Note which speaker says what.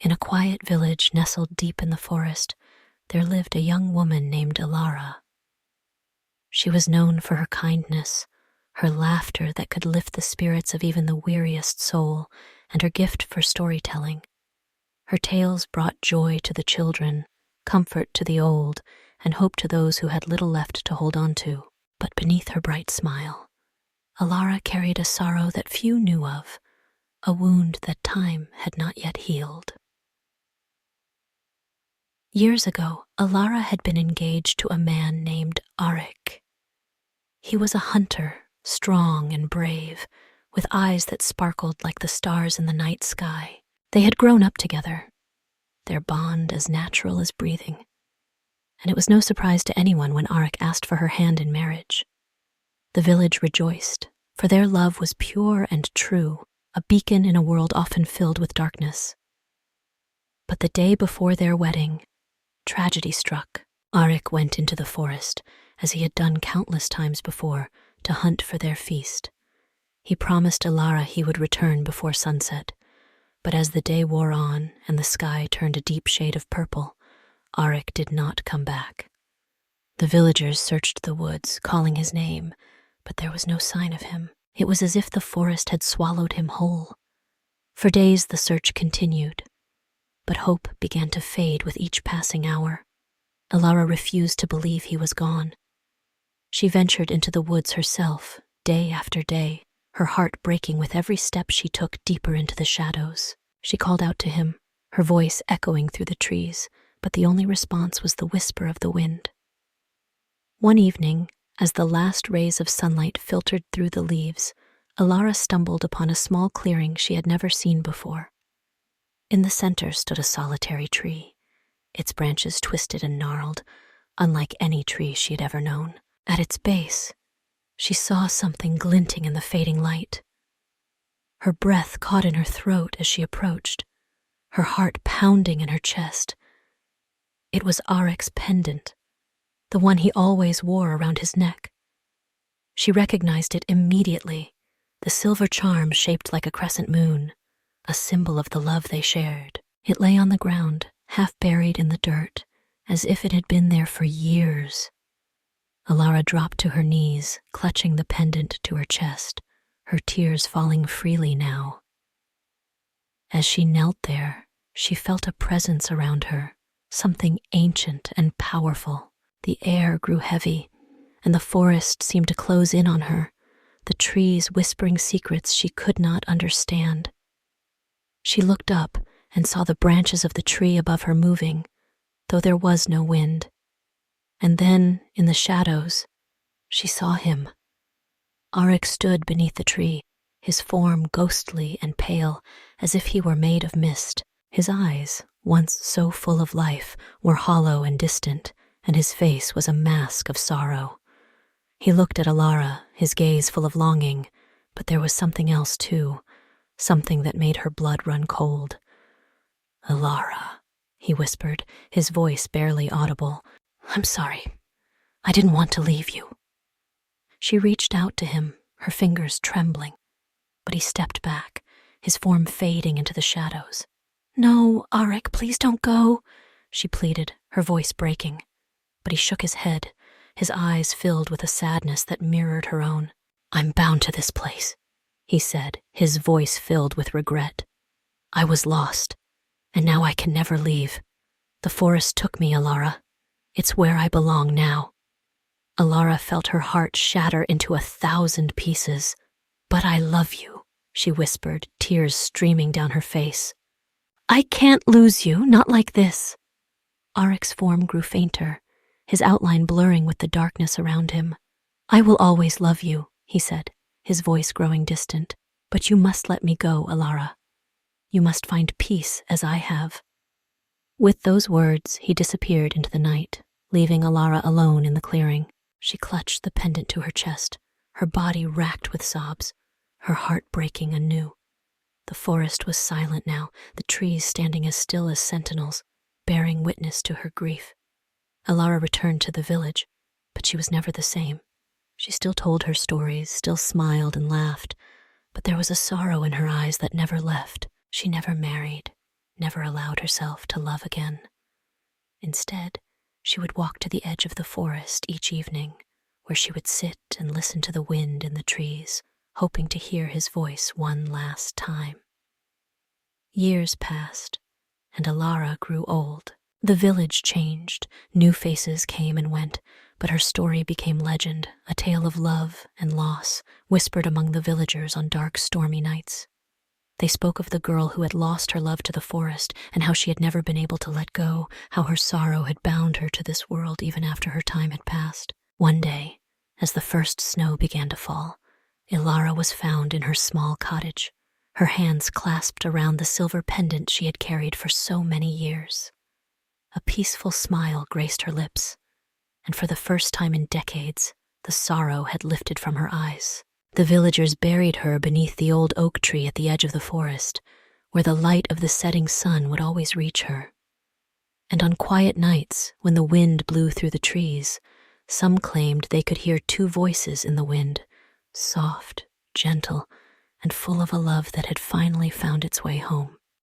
Speaker 1: In a quiet village nestled deep in the forest, there lived a young woman named Elara. She was known for her kindness, her laughter that could lift the spirits of even the weariest soul, and her gift for storytelling. Her tales brought joy to the children, comfort to the old, and hope to those who had little left to hold on to. But beneath her bright smile, Elara carried a sorrow that few knew of, a wound that time had not yet healed. Years ago, Elara had been engaged to a man named Aric. He was a hunter, strong and brave, with eyes that sparkled like the stars in the night sky. They had grown up together, their bond as natural as breathing, and it was no surprise to anyone when Aric asked for her hand in marriage. The village rejoiced, for their love was pure and true, a beacon in a world often filled with darkness. But the day before their wedding, tragedy struck. Aric went into the forest, as he had done countless times before, to hunt for their feast. He promised Elara he would return before sunset, but as the day wore on and the sky turned a deep shade of purple, Aric did not come back. The villagers searched the woods, calling his name, but there was no sign of him. It was as if the forest had swallowed him whole. For days the search continued, but hope began to fade with each passing hour. Elara refused to believe he was gone. She ventured into the woods herself, day after day, her heart breaking with every step she took deeper into the shadows. She called out to him, her voice echoing through the trees, but the only response was the whisper of the wind. One evening, as the last rays of sunlight filtered through the leaves, Elara stumbled upon a small clearing she had never seen before. In the center stood a solitary tree, its branches twisted and gnarled, unlike any tree she had ever known. At its base, she saw something glinting in the fading light. Her breath caught in her throat as she approached, her heart pounding in her chest. It was Aric's pendant, the one he always wore around his neck. She recognized it immediately, the silver charm shaped like a crescent moon, a symbol of the love they shared. It lay on the ground, half buried in the dirt, as if it had been there for years. Elara dropped to her knees, clutching the pendant to her chest, her tears falling freely now. As she knelt there, she felt a presence around her, something ancient and powerful. The air grew heavy, and the forest seemed to close in on her, the trees whispering secrets she could not understand. She looked up and saw the branches of the tree above her moving, though there was no wind. And then, in the shadows, she saw him. Aric stood beneath the tree, his form ghostly and pale, as if he were made of mist. His eyes, once so full of life, were hollow and distant, and his face was a mask of sorrow. He looked at Elara, his gaze full of longing, but there was something else too, something that made her blood run cold. "Elara," he whispered, his voice barely audible. "I'm sorry. I didn't want to leave you." She reached out to him, her fingers trembling, but he stepped back, his form fading into the shadows. "No, Aric, please don't go," she pleaded, her voice breaking. But he shook his head, his eyes filled with a sadness that mirrored her own. "I'm bound to this place," he said, his voice filled with regret. "I was lost, and now I can never leave. The forest took me, Elara. It's where I belong now." Elara felt her heart shatter into 1,000 pieces. "But I love you," she whispered, tears streaming down her face. "I can't lose you, not like this." Aric's form grew fainter, his outline blurring with the darkness around him. "I will always love you," he said, his voice growing distant. "But you must let me go, Elara. You must find peace as I have." With those words, he disappeared into the night, leaving Elara alone in the clearing. She clutched the pendant to her chest, her body racked with sobs, her heart breaking anew. The forest was silent now, the trees standing as still as sentinels, bearing witness to her grief. Elara returned to the village, but she was never the same. She still told her stories, still smiled and laughed, but there was a sorrow in her eyes that never left. She never married, never allowed herself to love again. Instead, she would walk to the edge of the forest each evening, where she would sit and listen to the wind in the trees, hoping to hear his voice one last time. Years passed, and Elara grew old. The village changed, new faces came and went, but her story became legend, a tale of love and loss, whispered among the villagers on dark, stormy nights. They spoke of the girl who had lost her love to the forest and how she had never been able to let go, how her sorrow had bound her to this world even after her time had passed. One day, as the first snow began to fall, Elara was found in her small cottage, her hands clasped around the silver pendant she had carried for so many years. A peaceful smile graced her lips, and for the first time in decades, the sorrow had lifted from her eyes. The villagers buried her beneath the old oak tree at the edge of the forest, where the light of the setting sun would always reach her. And on quiet nights, when the wind blew through the trees, some claimed they could hear two voices in the wind, soft, gentle, and full of a love that had finally found its way home.